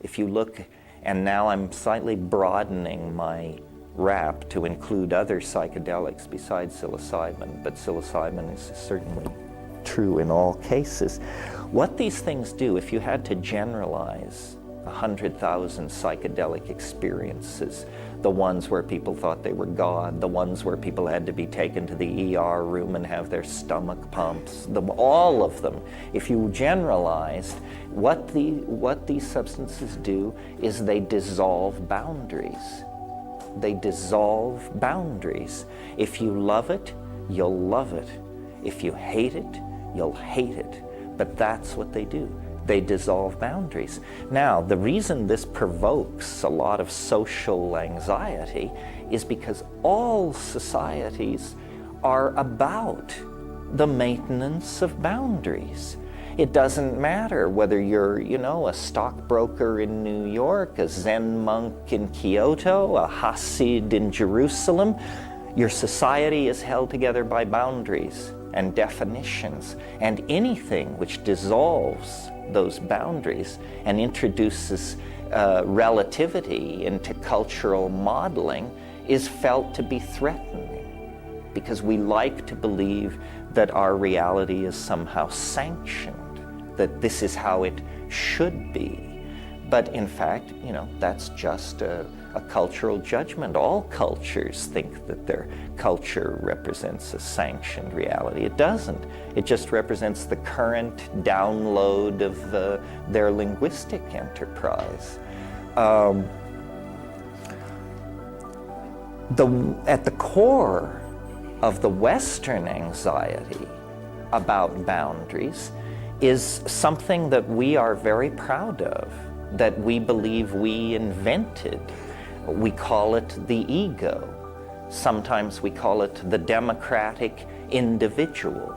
If you look, and now I'm slightly broadening my wrap to include other psychedelics besides psilocybin, but psilocybin is certainly true in all cases. What these things do, if you had to generalize 100,000 psychedelic experiences, the ones where people thought they were God, the ones where people had to be taken to the ER room and have their stomach pumps, all of them, if you generalized, what these substances do is they dissolve boundaries. They dissolve boundaries. If you love it, you'll love it. If you hate it, you'll hate it. But that's what they do. They dissolve boundaries. Now, the reason this provokes a lot of social anxiety is because all societies are about the maintenance of boundaries. It doesn't matter whether you're, a stockbroker in New York, a Zen monk in Kyoto, a Hasid in Jerusalem. Your society is held together by boundaries and definitions, and anything which dissolves those boundaries and introduces relativity into cultural modeling is felt to be threatening, because we like to believe that our reality is somehow sanctioned, that this is how it should be. But in fact, that's just a cultural judgment. All cultures think that their culture represents a sanctioned reality. It doesn't. It just represents the current download of their linguistic enterprise. At the core of the Western anxiety about boundaries is something that we are very proud of, that we believe we invented. We call it the ego. Sometimes we call it the democratic individual.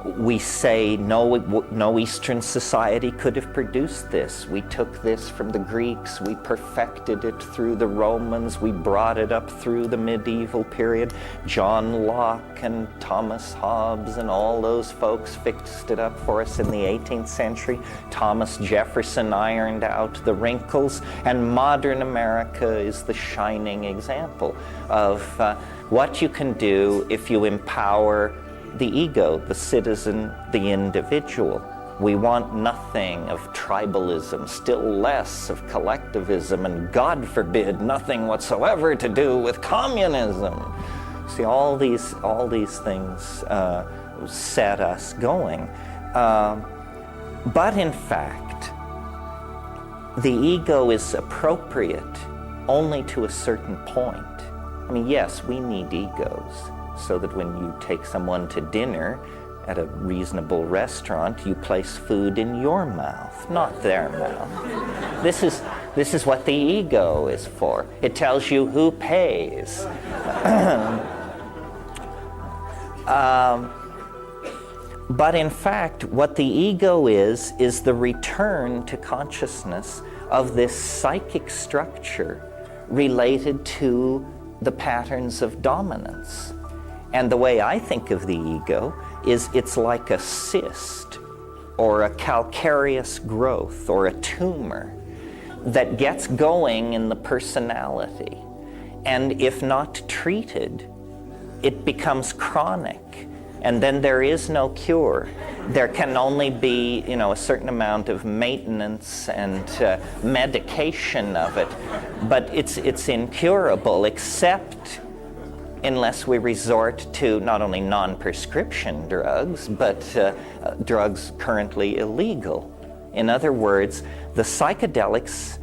We say no Eastern society could have produced this. We took this from the Greeks, we perfected it through the Romans, we brought it up through the medieval period. John Locke and Thomas Hobbes and all those folks fixed it up for us in the 18th century. Thomas Jefferson ironed out the wrinkles, and modern America is the shining example of what you can do if you empower the ego, the citizen, the individual. We want nothing of tribalism, still less of collectivism, and God forbid, nothing whatsoever to do with communism. See, all these things set us going. But in fact, the ego is appropriate only to a certain point. I mean, yes, we need egos, so that when you take someone to dinner at a reasonable restaurant, you place food in your mouth, not their mouth. This is what the ego is for. It tells you who pays. But in fact, what the ego is the return to consciousness of this psychic structure related to the patterns of dominance. And the way I think of the ego is it's like a cyst or a calcareous growth or a tumor that gets going in the personality. And if not treated, it becomes chronic. And then there is no cure. There can only be, a certain amount of maintenance and medication of it. But it's incurable, except unless we resort to not only non-prescription drugs, but drugs currently illegal. In other words, the psychedelics,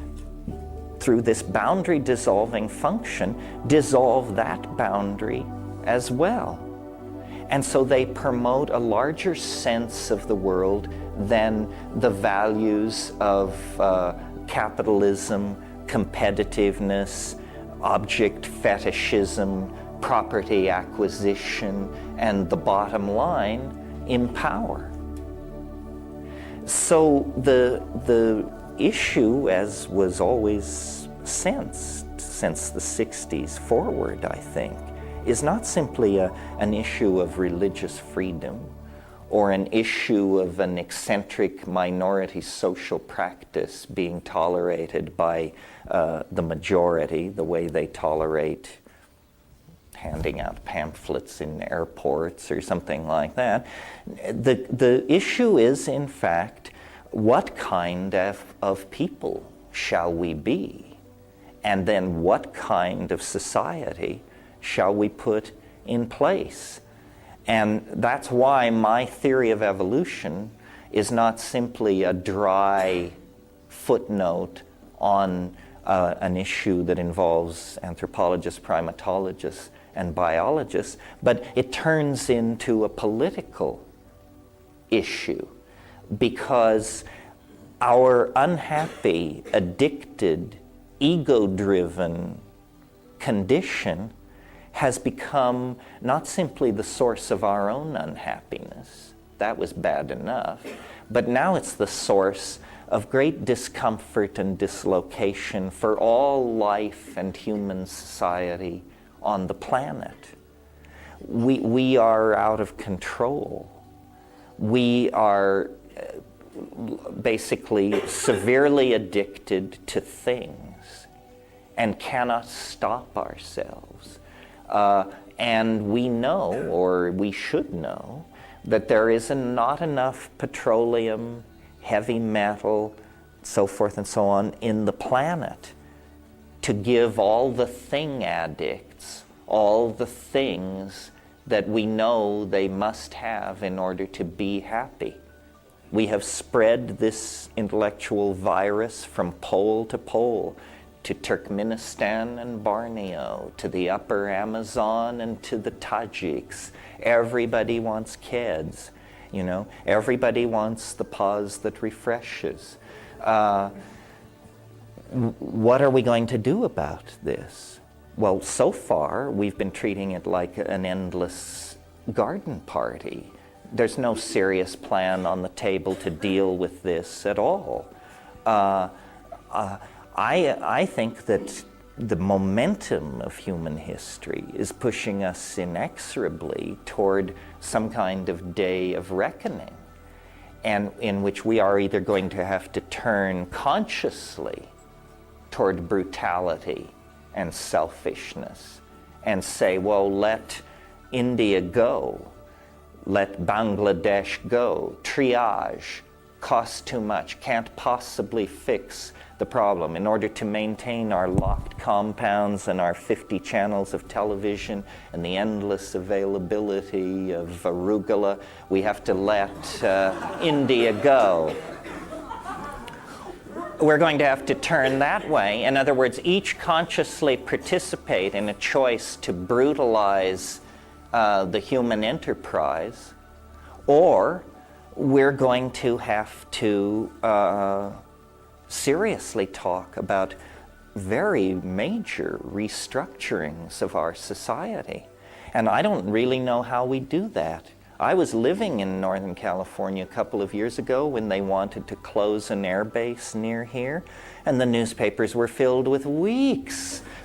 through this boundary dissolving function, dissolve that boundary as well. And so they promote a larger sense of the world than the values of capitalism, competitiveness, object fetishism, property acquisition, and the bottom line, empower. So the issue, as was always sensed since the 60s forward, I think, is not simply an issue of religious freedom or an issue of an eccentric minority social practice being tolerated by the majority, the way they tolerate handing out pamphlets in airports or something like that. The issue is, in fact, what kind of people shall we be? And then what kind of society shall we put in place? And that's why my theory of evolution is not simply a dry footnote on an issue that involves anthropologists, primatologists, and biologists, but it turns into a political issue, because our unhappy, addicted, ego-driven condition has become not simply the source of our own unhappiness, that was bad enough, but now it's the source of great discomfort and dislocation for all life and human society on the planet. We are out of control. We are basically severely addicted to things and cannot stop ourselves. And we know, or we should know, that there is not enough petroleum, heavy metal, so forth and so on, in the planet to give all the thing addicts all the things that we know they must have in order to be happy. We have spread this intellectual virus from pole to pole, to Turkmenistan and Borneo, to the upper Amazon and to the Tajiks. Everybody wants kids, you know. Everybody wants the pause that refreshes. What are we going to do about this? Well, so far, we've been treating it like an endless garden party. There's no serious plan on the table to deal with this at all. I think that the momentum of human history is pushing us inexorably toward some kind of day of reckoning, and in which we are either going to have to turn consciously toward brutality and selfishness and say, well, let India go, let Bangladesh go, triage, costs too much, can't possibly fix the problem. In order to maintain our locked compounds and our 50 channels of television and the endless availability of arugula, we have to let India go. We're going to have to turn that way. In other words, each consciously participate in a choice to brutalize the human enterprise, or we're going to have to seriously talk about very major restructurings of our society. And I don't really know how we do that. I was living in Northern California a couple of years ago when they wanted to close an air base near here, and the newspapers were filled with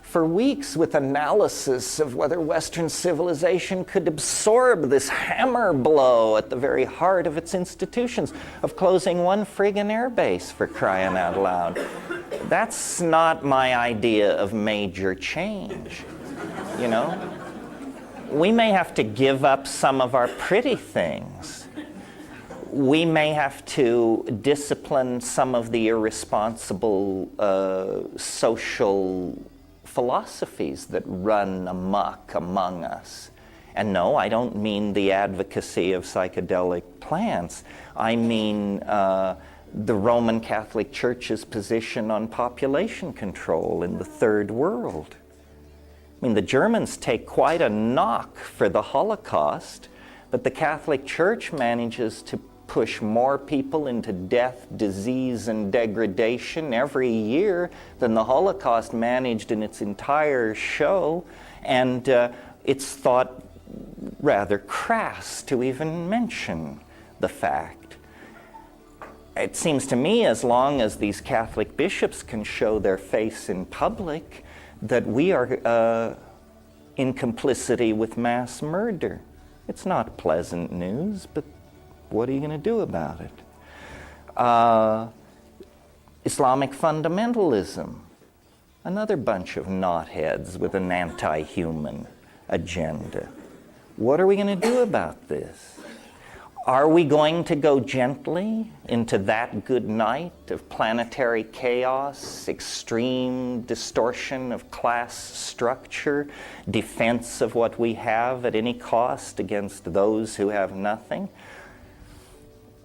for weeks with analysis of whether Western civilization could absorb this hammer blow at the very heart of its institutions of closing one friggin' air base, for crying out loud. That's not my idea of major change, you know? We may have to give up some of our pretty things. We may have to discipline some of the irresponsible social philosophies that run amok among us. And no, I don't mean the advocacy of psychedelic plants. I mean the Roman Catholic Church's position on population control in the Third World. I mean, the Germans take quite a knock for the Holocaust, but the Catholic Church manages to push more people into death, disease, and degradation every year than the Holocaust managed in its entire show, and it's thought rather crass to even mention the fact. It seems to me, as long as these Catholic bishops can show their face in public, that we are in complicity with mass murder. It's not pleasant news, but What are you going to do about it? Islamic fundamentalism, another bunch of knotheads with an anti-human agenda. What are we going to do about this? Are we going to go gently into that good night of planetary chaos, extreme distortion of class structure, defense of what we have at any cost against those who have nothing?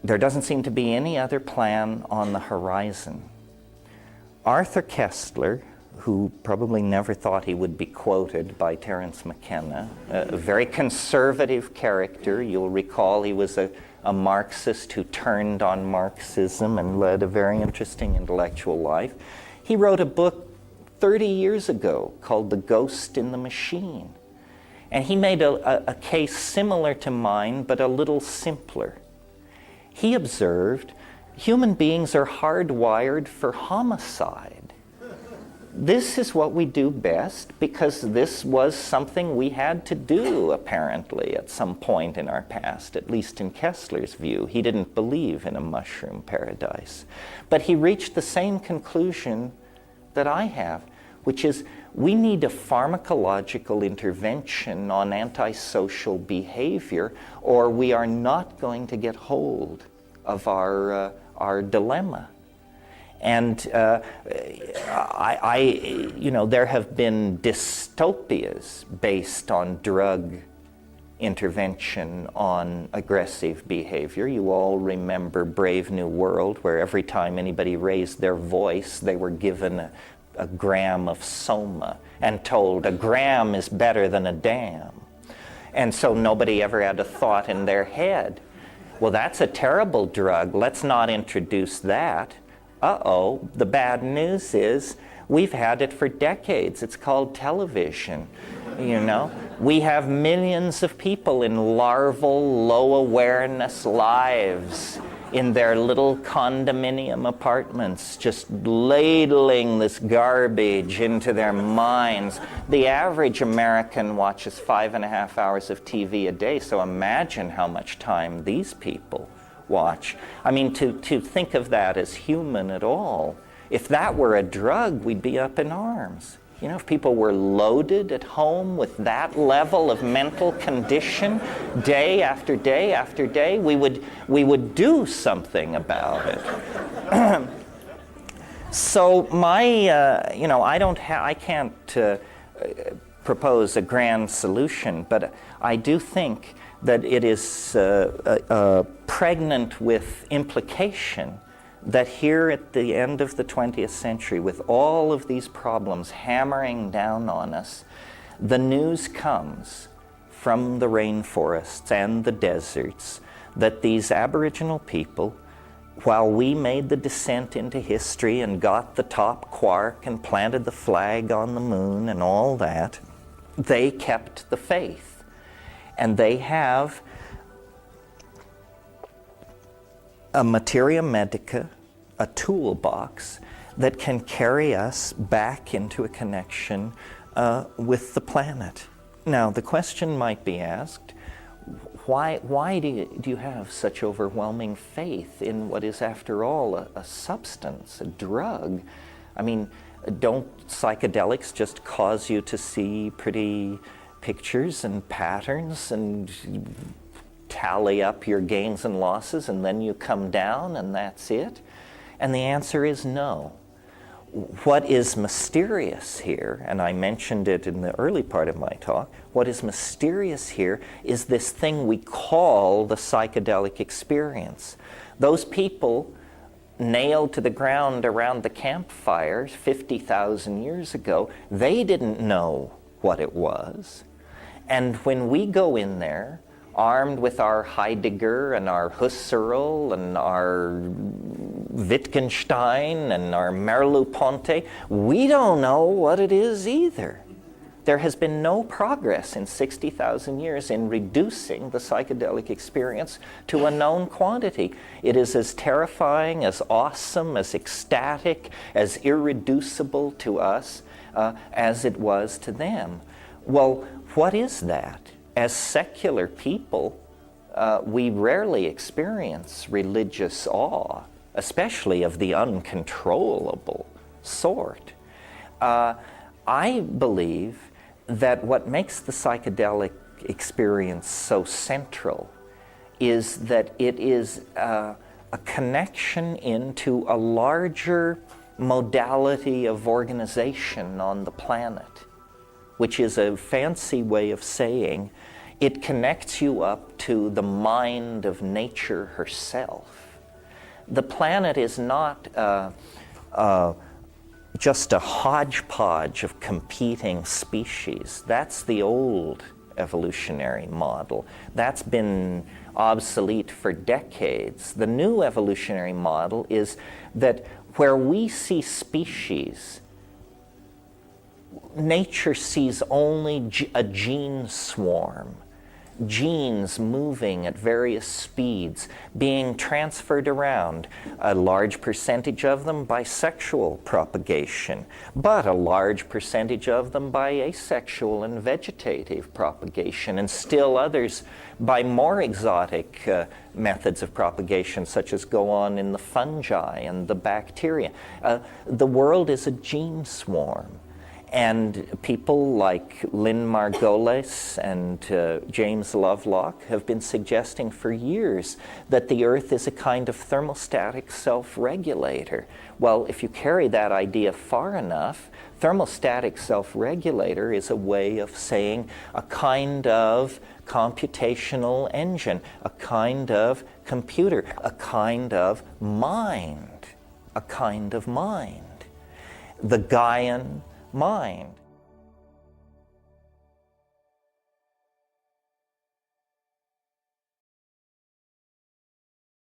There doesn't seem to be any other plan on the horizon. Arthur Koestler, who probably never thought he would be quoted by Terance McKenna, a very conservative character. You'll recall he was a Marxist who turned on Marxism and led a very interesting intellectual life. He wrote a book 30 years ago called The Ghost in the Machine. And he made a case similar to mine, but a little simpler. He observed human beings are hardwired for homicide. This is what we do best because this was something we had to do, apparently, at some point in our past, at least in Koestler's view. He didn't believe in a mushroom paradise. But he reached the same conclusion that I have, which is we need a pharmacological intervention on antisocial behavior, or we are not going to get hold of our dilemma. And there have been dystopias based on drug intervention on aggressive behavior. You all remember Brave New World, where every time anybody raised their voice, they were given a gram of soma and told a gram is better than a dam. And so nobody ever had a thought in their head, well, that's a terrible drug, let's not introduce that. Uh-oh, the bad news is we've had it for decades. It's called television, you know. We have millions of people in larval, low-awareness lives in their little condominium apartments, just ladling this garbage into their minds. The average American watches 5.5 hours of TV a day, so imagine how much time these people watch. I mean, to think of that as human at all, if that were a drug, we'd be up in arms. You know, if people were loaded at home with that level of mental condition day after day after day, we would do something about it. So I can't propose a grand solution, but I do think that it is pregnant with implication that here at the end of the 20th century, with all of these problems hammering down on us, the news comes from the rainforests and the deserts that these Aboriginal people, while we made the descent into history and got the top quark and planted the flag on the moon and all that, they kept the faith. And they have a materia medica, a toolbox that can carry us back into a connection with the planet. Now, the question might be asked, why do you have such overwhelming faith in what is, after all, a substance, a drug? I mean, don't psychedelics just cause you to see pretty pictures and patterns and tally up your gains and losses and then you come down and that's it? And the answer is no. What is mysterious here, and I mentioned it in the early part of my talk, what is mysterious here is this thing we call the psychedelic experience. Those people nailed to the ground around the campfires 50,000 years ago, they didn't know what it was. And when we go in there, armed with our Heidegger and our Husserl and our Wittgenstein and our Merleau-Ponty, we don't know what it is either. There has been no progress in 60,000 years in reducing the psychedelic experience to a known quantity. It is as terrifying, as awesome, as ecstatic, as irreducible to us as it was to them. Well, what is that? As secular people, we rarely experience religious awe, especially of the uncontrollable sort. I believe that what makes the psychedelic experience so central is that it is a connection into a larger modality of organization on the planet, which is a fancy way of saying it connects you up to the mind of nature herself. The planet is not just a hodgepodge of competing species. That's the old evolutionary model. That's been obsolete for decades. The new evolutionary model is that where we see species, nature sees only a gene swarm, genes moving at various speeds, being transferred around, a large percentage of them by sexual propagation, but a large percentage of them by asexual and vegetative propagation, and still others by more exotic methods of propagation, such as go on in the fungi and the bacteria. The world is a gene swarm. And people like Lynn Margulis and James Lovelock have been suggesting for years that the Earth is a kind of thermostatic self-regulator. Well, if you carry that idea far enough, thermostatic self-regulator is a way of saying a kind of computational engine, a kind of computer, a kind of mind, a kind of mind. The Gaian mind.